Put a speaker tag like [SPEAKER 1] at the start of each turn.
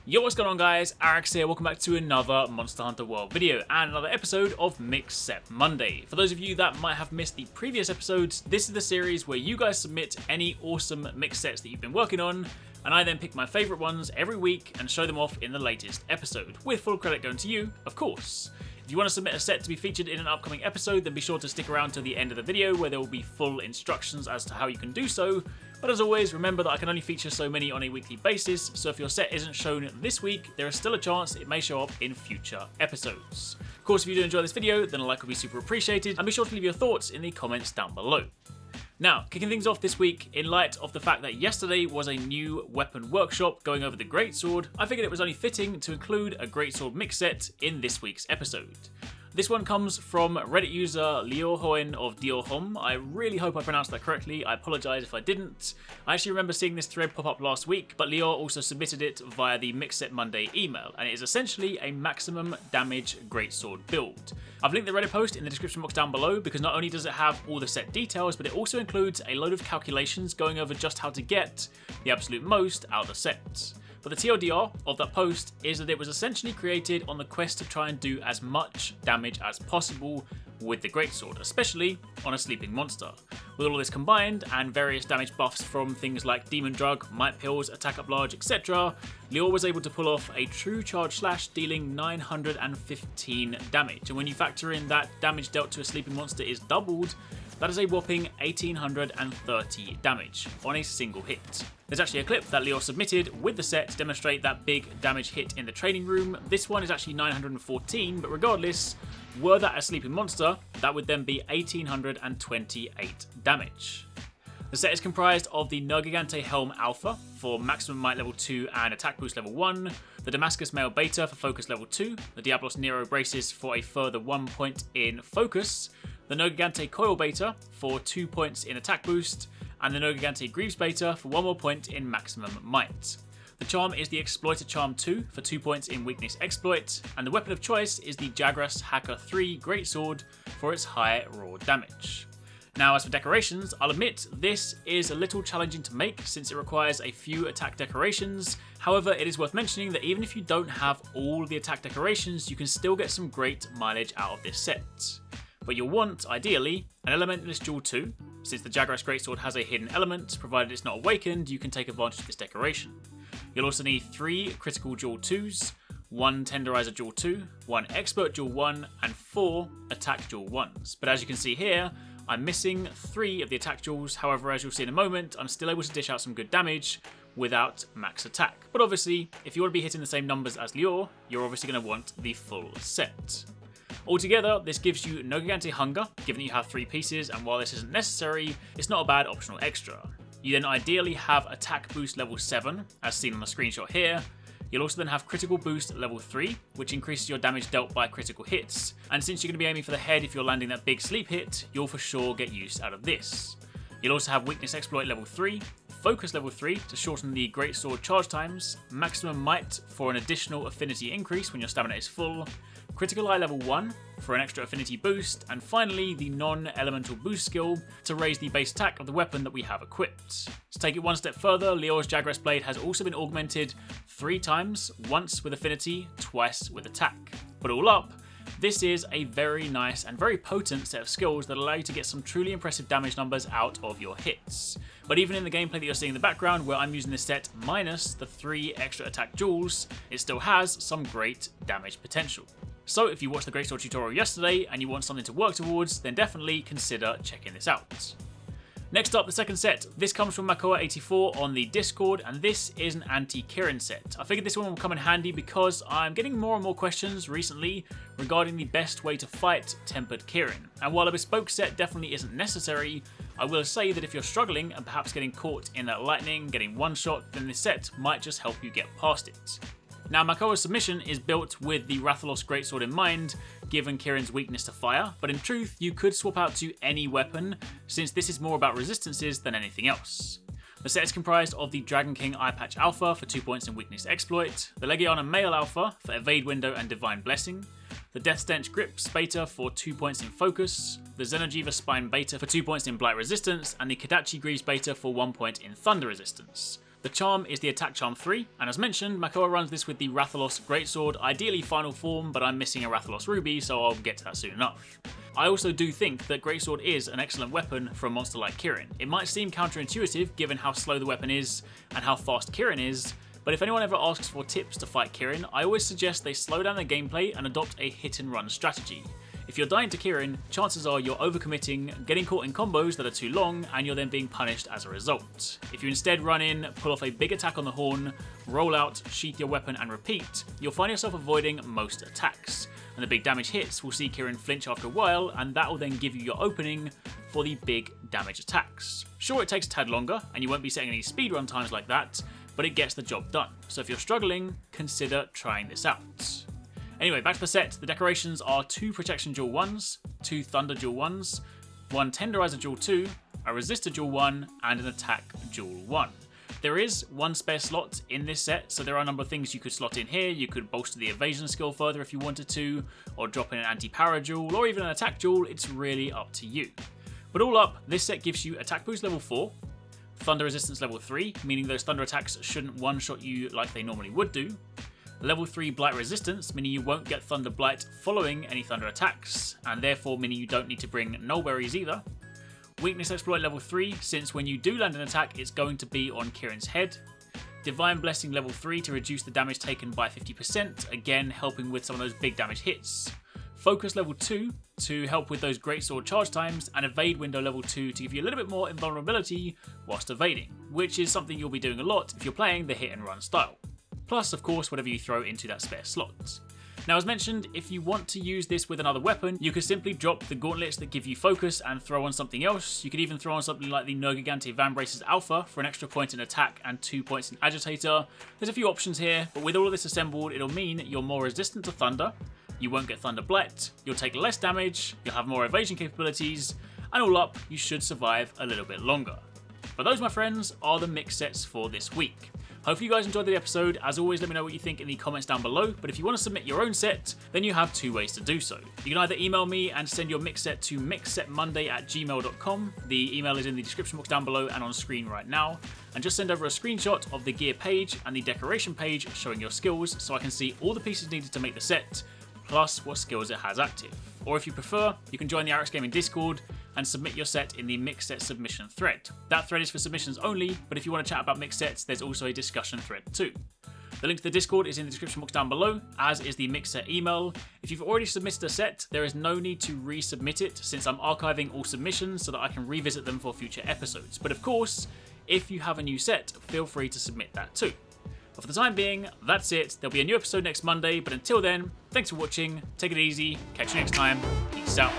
[SPEAKER 1] Yo, what's going on guys, Arekkz here, welcome back to another Monster Hunter World video and another episode of Mix Set Monday. For those of you that might have missed the previous episodes, this is the series where you guys submit any awesome mix sets that you've been working on, and I then pick my favourite ones every week and show them off in the latest episode, with full credit going to you, of course. If you want to submit a set to be featured in an upcoming episode, then be sure to stick around till the end of the video where there will be full instructions as to how you can do so. But as always, remember that I can only feature so many on a weekly basis, so if your set isn't shown this week, there is still a chance it may show up in future episodes. Of course, if you do enjoy this video, then a like would be super appreciated, and be sure to leave your thoughts in the comments down below. Now, kicking things off this week, in light of the fact that yesterday was a new weapon workshop going over the Greatsword, I figured it was only fitting to include a Greatsword mix set in this week's episode. This one comes from Reddit user Liorhoen of Diorhom. I really hope I pronounced that correctly, I apologise if I didn't. I actually remember seeing this thread pop up last week, but Lior also submitted it via the Mix Set Monday email, and it is essentially a maximum damage Greatsword build. I've linked the Reddit post in the description box down below because not only does it have all the set details, but it also includes a load of calculations going over just how to get the absolute most out of the set. But the TLDR of that post is that it was essentially created on the quest to try and do as much damage as possible with the Greatsword, especially on a sleeping monster. With all of this combined, and various damage buffs from things like Demon Drug, Might Pills, Attack Up Large, etc., Lior was able to pull off a true charge slash dealing 915 damage. And when you factor in that damage dealt to a sleeping monster is doubled, that is a whopping 1830 damage on a single hit. There's actually a clip that Lior submitted with the set to demonstrate that big damage hit in the training room. This one is actually 914, but regardless, were that a sleeping monster, that would then be 1828 damage. The set is comprised of the Nergigante Helm Alpha for maximum might level 2 and attack boost level 1, the Damascus Mail Beta for focus level 2, the Diablos Nero Braces for a further 1 point in focus, the Nergigante Coil Beta for 2 points in attack boost, and the Nergigante Greaves Beta for 1 more point in maximum might. The charm is the Exploiter Charm 2 for 2 points in weakness exploit, and the weapon of choice is the Jagras Hacker 3 Greatsword for its high raw damage. Now, as for decorations, I'll admit this is a little challenging to make since it requires a few attack decorations. However, it is worth mentioning that even if you don't have all the attack decorations, you can still get some great mileage out of this set. But you'll want, ideally, an Elementalist Jewel 2. Since the Jagras Greatsword has a hidden element, provided it's not awakened, you can take advantage of this decoration. You'll also need 3 Critical Jewel 2s, 1 Tenderizer Jewel 2, 1 Expert Jewel 1, and 4 Attack Jewel 1s. But as you can see here, I'm missing 3 of the attack jewels. However, as you'll see in a moment, I'm still able to dish out some good damage without max attack. But obviously, if you want to be hitting the same numbers as Lior, you're obviously going to want the full set. Altogether, this gives you Nergigante Hunger, given that you have 3 pieces, and while this isn't necessary, it's not a bad optional extra. You then ideally have Attack Boost level 7, as seen on the screenshot here. You'll also then have Critical Boost level 3, which increases your damage dealt by critical hits, and since you're going to be aiming for the head if you're landing that big sleep hit, you'll for sure get use out of this. You'll also have Weakness Exploit level 3, Focus level 3 to shorten the Greatsword charge times, Maximum Might for an additional affinity increase when your stamina is full, Critical Eye level 1 for an extra affinity boost, and finally the non-elemental boost skill to raise the base attack of the weapon that we have equipped. To take it one step further, Lior's Jagras Blade has also been augmented 3 times, once with affinity, twice with attack. But all up, this is a very nice and very potent set of skills that allow you to get some truly impressive damage numbers out of your hits. But even in the gameplay that you're seeing in the background, where I'm using this set minus the 3 extra attack jewels, it still has some great damage potential. So if you watched the Greatsword tutorial yesterday and you want something to work towards, then definitely consider checking this out. Next up, the second set. This comes from Makoa84 on the Discord, and this is an Anti-Kirin set. I figured this one will come in handy because I'm getting more and more questions recently regarding the best way to fight Tempered Kirin. And while a bespoke set definitely isn't necessary, I will say that if you're struggling and perhaps getting caught in that lightning, getting one shot, then this set might just help you get past it. Now, Makoa's submission is built with the Rathalos Greatsword in mind, given Kirin's weakness to fire, but in truth, you could swap out to any weapon, since this is more about resistances than anything else. The set is comprised of the Dragon King Eye Patch Alpha for 2 points in weakness exploit, the Legiana Male Alpha for Evade Window and Divine Blessing, the Death Stench Grips Beta for 2 points in focus, the Xenojiva Spine Beta for 2 points in Blight Resistance, and the Kadachi Greaves Beta for 1 point in Thunder Resistance. The charm is the attack charm 3, and as mentioned, Makoa runs this with the Rathalos Greatsword, ideally final form, but I'm missing a Rathalos Ruby, so I'll get to that soon enough. I also do think that Greatsword is an excellent weapon for a monster like Kirin. It might seem counterintuitive given how slow the weapon is and how fast Kirin is, but if anyone ever asks for tips to fight Kirin, I always suggest they slow down their gameplay and adopt a hit and run strategy. If you're dying to Kirin, chances are you're overcommitting, getting caught in combos that are too long, and you're then being punished as a result. If you instead run in, pull off a big attack on the horn, roll out, sheath your weapon and repeat, you'll find yourself avoiding most attacks. And the big damage hits will see Kirin flinch after a while, and that will then give you your opening for the big damage attacks. Sure, it takes a tad longer, and you won't be setting any speedrun times like that, but it gets the job done. So if you're struggling, consider trying this out. Anyway, back to the set. The decorations are 2 Protection Jewel 1s, 2 Thunder Jewel 1s, 1 Tenderizer Jewel 2, a Resistor Jewel 1, and an Attack Jewel 1. There is 1 spare slot in this set, so there are a number of things you could slot in here. You could bolster the evasion skill further if you wanted to, or drop in an anti-para jewel, or even an attack jewel. It's really up to you. But all up, this set gives you attack boost level 4, thunder resistance level 3, meaning those thunder attacks shouldn't one-shot you like they normally would do, level 3 blight resistance, meaning you won't get thunder blight following any thunder attacks, and therefore meaning you don't need to bring null berries either. Weakness exploit level 3, since when you do land an attack it's going to be on Kirin's head. Divine blessing level 3 to reduce the damage taken by 50%, again helping with some of those big damage hits. Focus level 2 to help with those greatsword charge times, and evade window level 2 to give you a little bit more invulnerability whilst evading, which is something you'll be doing a lot if you're playing the hit and run style. Plus, of course, whatever you throw into that spare slot. Now, as mentioned, if you want to use this with another weapon, you could simply drop the gauntlets that give you focus and throw on something else. You could even throw on something like the Nergigante Vambraces Alpha for an extra point in attack and 2 points in agitator. There's a few options here, but with all of this assembled, it'll mean you're more resistant to thunder, you won't get thunder blight, you'll take less damage, you'll have more evasion capabilities, and all up, you should survive a little bit longer. But those, my friends, are the mix sets for this week. Hopefully you guys enjoyed the episode. As always, let me know what you think in the comments down below, but if you want to submit your own set, then you have 2 ways to do so. You can either email me and send your mix set to mixsetmonday@gmail.com. The email is in the description box down below and on screen right now, and just send over a screenshot of the gear page and the decoration page showing your skills so I can see all the pieces needed to make the set, plus what skills it has active. Or if you prefer, you can join the Arekkz Gaming Discord and submit your set in the mix set submission thread. That thread is for submissions only, but if you want to chat about mix sets, there's also a discussion thread too. The link to the Discord is in the description box down below, as is the mix set email. If you've already submitted a set, there is no need to resubmit it, since I'm archiving all submissions so that I can revisit them for future episodes. But of course, if you have a new set, feel free to submit that too. But for the time being, that's it. There'll be a new episode next Monday, but until then, thanks for watching, take it easy, catch you next time, peace out.